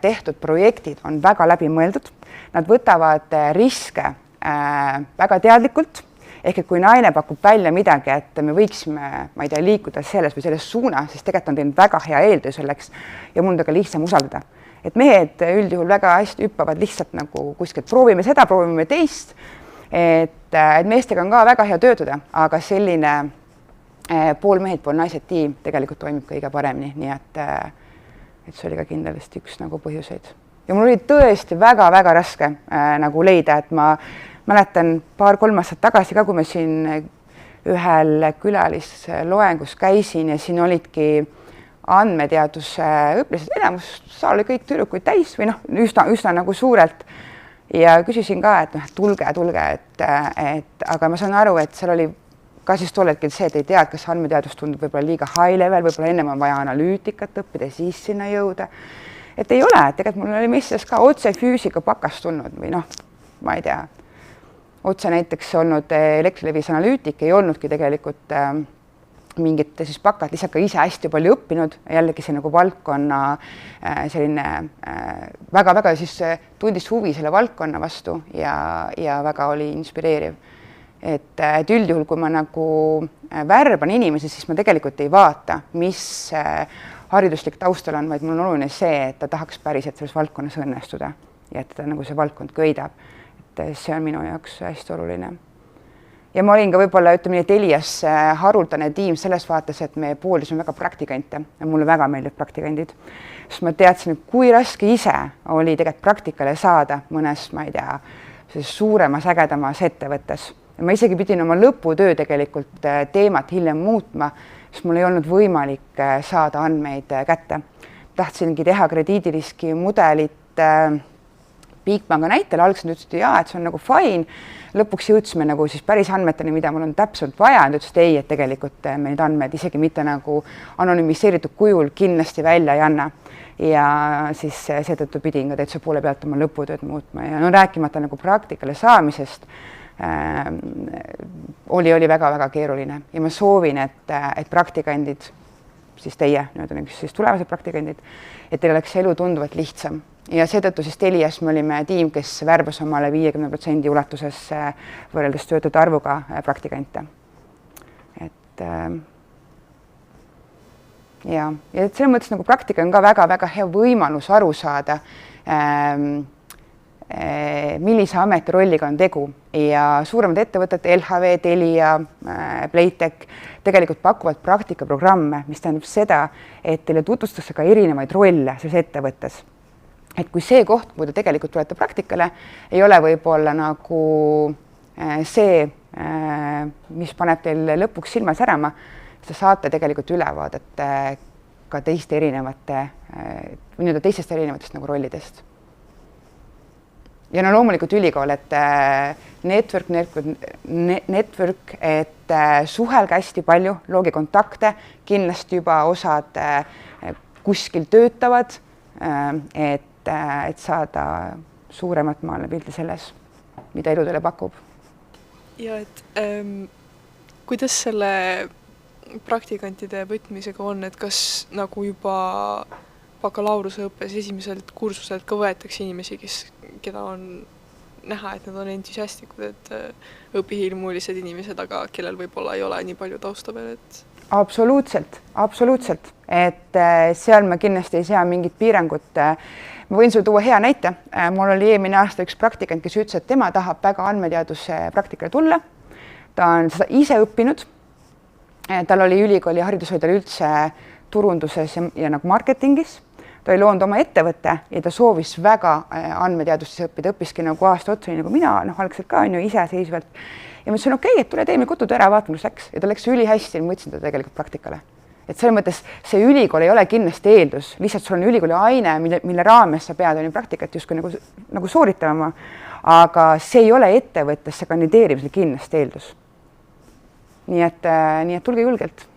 tehtud projektid on väga läbimõeldud. Nad võtavad riske väga teadlikult. Ehk et kui naine pakub välja midagi, et me võiksime, ma ei tea, liikuda selles või selles suuna, siis tegelikult on teinud väga hea eeltöö selleks ja mul on ka lihtsam usaldada. Et mehed üldjuhul väga hästi hüppavad lihtsalt nagu kuskilt, proovime seda, proovime teist. Et meestega on ka väga hea töötada, aga selline pool mehed, pool naised tiim tegelikult toimib kõige paremini, nii et see oli ka kindlasti üks nagu põhjuseid. Ja mul oli tõesti väga-väga raske nagu leida, et ma mäletan 2-3 aastat tagasi ka, kui me siin ühel külalisloengus käisin ja siin olidki andmeteaduse õpilased, enamus saal oli kõik tüdrukuid täis või üsna nagu suurelt ja küsisin ka, et tulge, et aga ma saan aru, et seal oli ka siis tol hetkel see, et ei tea, kas andmeteadus tundub võib-olla liiga high level, võib-olla ennem on vaja analüütikat õppida ja siis sinna jõuda. Et ei ole, et tegelikult mul oli meestes ka otse füüsika pakas tulnud või ma ei tea, otse näiteks olnud Elektrilevis analüütik, ei olnudki tegelikult mingit siis pakat, lihtsalt ka ise hästi palju õppinud, jällegi see nagu valdkonna selline väga-väga siis tundis huvi selle valdkonna vastu ja väga oli inspireeriv. Et üldjuhul, kui ma nagu värban inimesi, siis ma tegelikult ei vaata, mis hariduslik taustal on, vaid mul on oluline see, et ta tahaks päriselt selles valdkonnas õnnestuda ja et ta nagu see valdkond köidab. Et see on minu jaoks hästi oluline. ja ma olin ka võib-olla, ütleme nii, Telias haruldane tiim selles vaates, et meie poolis on väga praktikante ja mulle väga meeldib praktikandid, sest ma teadsin, kui raske ise oli tegelikult praktikale saada mõnes, ma ei tea, suuremas, ägedamas ettevõttes. Ma isegi pidin oma lõputöö tegelikult teemat hiljem muutma, sest mul ei olnud võimalik saada andmeid kätte. Tahtsingi teha krediidiriski mudelit Bigbanki näitel, algselt ütlesid, et see on nagu fine, lõpuks jõudsime nagu siis päris andmeteni, mida mul on täpselt vaja, ja ütlesid ei, et tegelikult me neid andmeid isegi mitte nagu anonüümiseeritud kujul kindlasti välja ei anna. Ja siis seetõttu pidin ka täitsa poole pealt oma lõputööd muutma ja no rääkimata nagu praktikale saamisest oli väga-väga keeruline ja ma soovin, et praktikandid, siis teie, siis tulevased praktikandid, et teil oleks elu tunduvalt lihtsam. Ja seetõttu siis Telias me olime tiim, kes värbas omale 50% ulatuses võrreldes töötajate arvuga praktikante. Et ja selles mõttes nagu praktika on ka väga-väga hea võimalus aru saada, millise ametirolliga on tegu ja suuremad ettevõtted, LHV, Telia, Playtech tegelikult pakuvad praktikaprogramme, mis tähendab seda, et teile tutvustatakse ka erinevaid rolle selles ettevõttes. Et kui see koht, kui te tegelikult tulete praktikale, ei ole võib-olla nagu see, mis paneb teil lõpuks silma särama, te saate tegelikult ülevaadet ka teistest erinevatest nagu rollidest. Ja no loomulikult ülikool, et network, et suhelge hästi palju, loogi kontakte, kindlasti juba osad kuskil töötavad, et saada suuremat maailma pildi selles, mida elu teile pakub. Ja et kuidas selle praktikantide võtmisega on, et kas nagu juba bakalaureuse õppes esimeselt kursuselt ka võetakse inimesi, keda on näha, et nad on entusiastikud, et õpihilmulised inimesed, aga kellel võib-olla ei ole nii palju tausta veel, et Absoluutselt, et seal me kindlasti ei sea mingit piirangut. Ma võin sulle tuua hea näite. Mul oli eelmine aasta üks praktikant, kes ütles, et tema tahab väga andmeteaduse praktikale tulla. Ta on seda ise õppinud. Tal oli ülikooli haridushoidjal üldse turunduses ja nagu marketingis. Ta oli loonud oma ettevõtte ja ta soovis väga andmeteadustes õppida, õppiski nagu aasta otsa, nagu mina, algselt ka on ju iseseisvalt. Ja ma ütlesin, okei, et tule teeme kodutöö ära, vaatame, kus läks. Ja ta läks ülihästi ja ma võtsin ta tegelikult praktikale. Et selles mõttes see ülikool ei ole kindlasti eeldus, lihtsalt sul on ülikooli aine, mille raames sa pead praktikat justkui nagu sooritama, aga see ei ole ettevõttesse kandideerimisel kindlasti eeldus. Nii et tulge julgelt.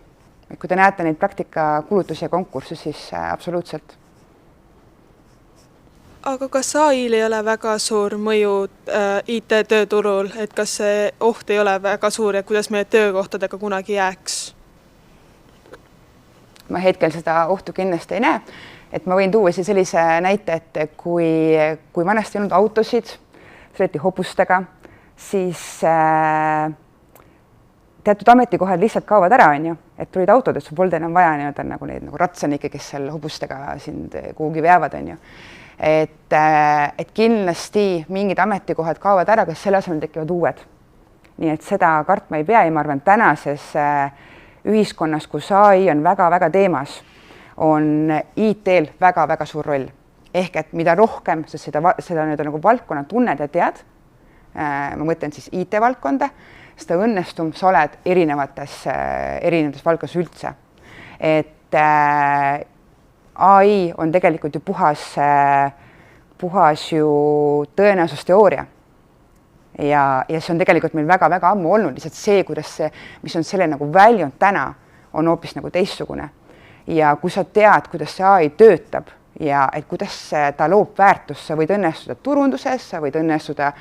Kui te näete neid praktikakulutusi ja konkursse, siis absoluutselt. Aga kas AI-l ei ole väga suur mõju IT-tööturul, et kas see oht ei ole väga suur ja kuidas meie töökohtadega kunagi jääks? Ma hetkel seda ohtu kindlasti ei näe, et ma võin tuua sellise näite, et kui vanasti ei olnud autosid, sõideti hobustega, siis teatud ametikohad lihtsalt kaovad ära, et tulid autod, et sul polnud enam vaja nagu neid ratsanikke, kes seal hobustega sind kuhugi veavad, et kindlasti mingid ametikohad kaovad ära, kas selle asemel tekivad uued. Nii et seda kartma ei pea ja ma arvan, tänases ühiskonnas, kus AI on väga-väga teemas, on IT-l väga-väga suur roll. Ehk et mida rohkem sa seda nagu valdkonna tunned ja tead, ma mõtlen siis IT-valdkonda, seda õnnestum sa oled erinevates valdkonnas üldse. Et AI on tegelikult ju puhas ju tõenäosusteooria. Ja see on tegelikult meil väga-väga ammu olnud, lihtsalt see, mis on selle nagu väljund täna, on hoopis nagu teistsugune. Ja kui sa tead, kuidas see AI töötab ja et kuidas ta loob väärtust, sa võid õnnestuda turunduses, sa võid õnnestuda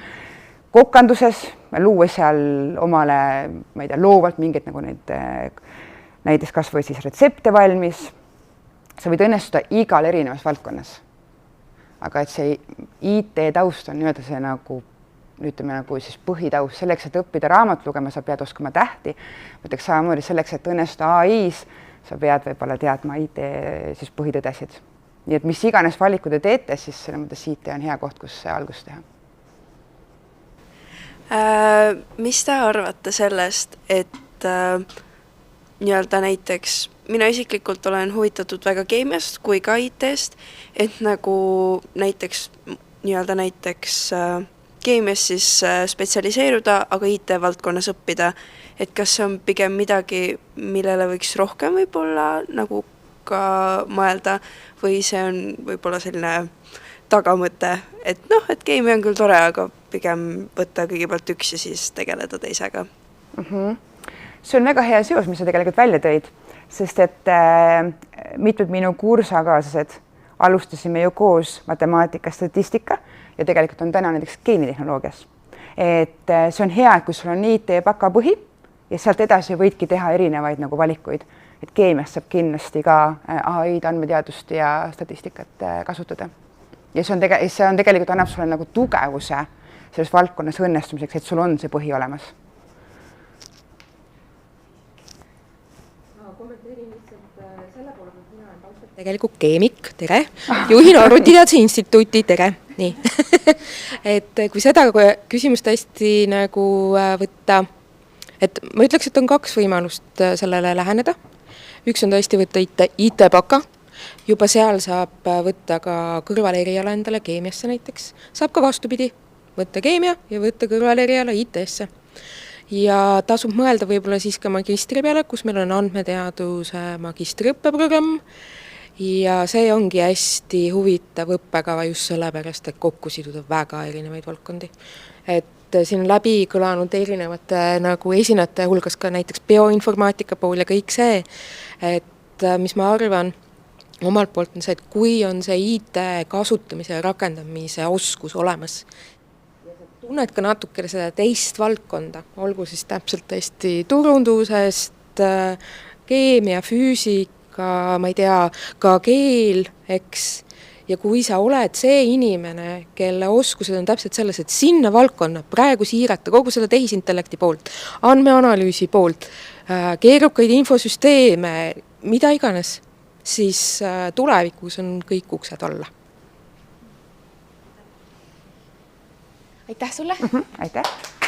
kokanduses, luua seal omale, ma ei tea, loovalt mingeid nagu neid, näiteks kas või siis retsepte valmis, sa võid õnnestuda igal erinevas valdkonnas. Aga et see IT-taust on nii-öelda see nagu ütleme nagu siis põhitaust, selleks, et õppida raamat lugema, sa pead oskama tähti. Mõtleks samamoodi selleks, et õnnestuda AI-s, sa pead võib-olla teadma IT siis põhitõdesid. Nii et mis iganes valikud te teete, siis selles mõttes IT on hea koht, kus algust teha. Mis te arvate sellest, et nii-öelda näiteks mina isiklikult olen huvitatud väga keemiast kui ka IT-st, et nagu näiteks keemias siis spetsialiseeruda, aga IT-valdkonnas õppida, et kas see on pigem midagi, millele võiks rohkem võib-olla nagu ka mõelda või see on võib-olla selline tagamõte, et et keemia on küll tore, aga pigem võtta kõigepealt üks ja siis tegeleda teisega. See on väga hea seos, mis sa tegelikult välja tõid, sest et mitmed minu kursakaaslased alustasime ju koos matemaatika, statistika ja tegelikult on täna näiteks geenitehnoloogias. Et see on hea, et kui sul on IT pakapõhi ja sealt edasi võidki teha erinevaid nagu valikuid, et keemiast saab kindlasti ka AI-d, andmeteadust ja statistikat kasutada. Ja see on tegelikult annab sulle nagu tugevuse selles valdkonnas õnnestumiseks, et sul on see põhi olemas. Tegelikult keemik, tere, juhin Arvutiteaduse Instituuti, tere, nii. Et kui seda küsimust hästi nagu võtta, et ma ütleks, et on 2 võimalust sellele läheneda. Üks on tõesti võtta IT-paka, juba seal saab võtta ka kõrvaleriala endale keemiasse näiteks, saab ka vastupidi, võtta keemia ja võtta kõrvaleriala IT-sse. Ja tasub mõelda võib-olla siis ka magistri peale, kus meil on andmeteaduse magistriõppeprogramm ja see ongi hästi huvitav õppekava just sellepärast, et kokku siduda väga erinevaid valdkondi. Et siin on läbi kõlanud erinevate nagu esinejate hulgas ka näiteks bioinformaatika pool ja kõik see, et mis ma arvan, omalt poolt on see, et kui on see IT kasutamise ja rakendamise oskus olemas, tunned ka natuke seda teist valdkonda, olgu siis täpselt tõesti turundusest, keemia, füüsika, ma ei tea, ka keel, eks, ja kui sa oled see inimene, kelle oskused on täpselt selles, et sinna valdkonna praegu siirata kogu selle tehisintellekti poolt, andmeanalüüsi poolt, keerukaid infosüsteeme, mida iganes, siis tulevikus on kõik uksed alla. Aitäh sulle! Aitäh!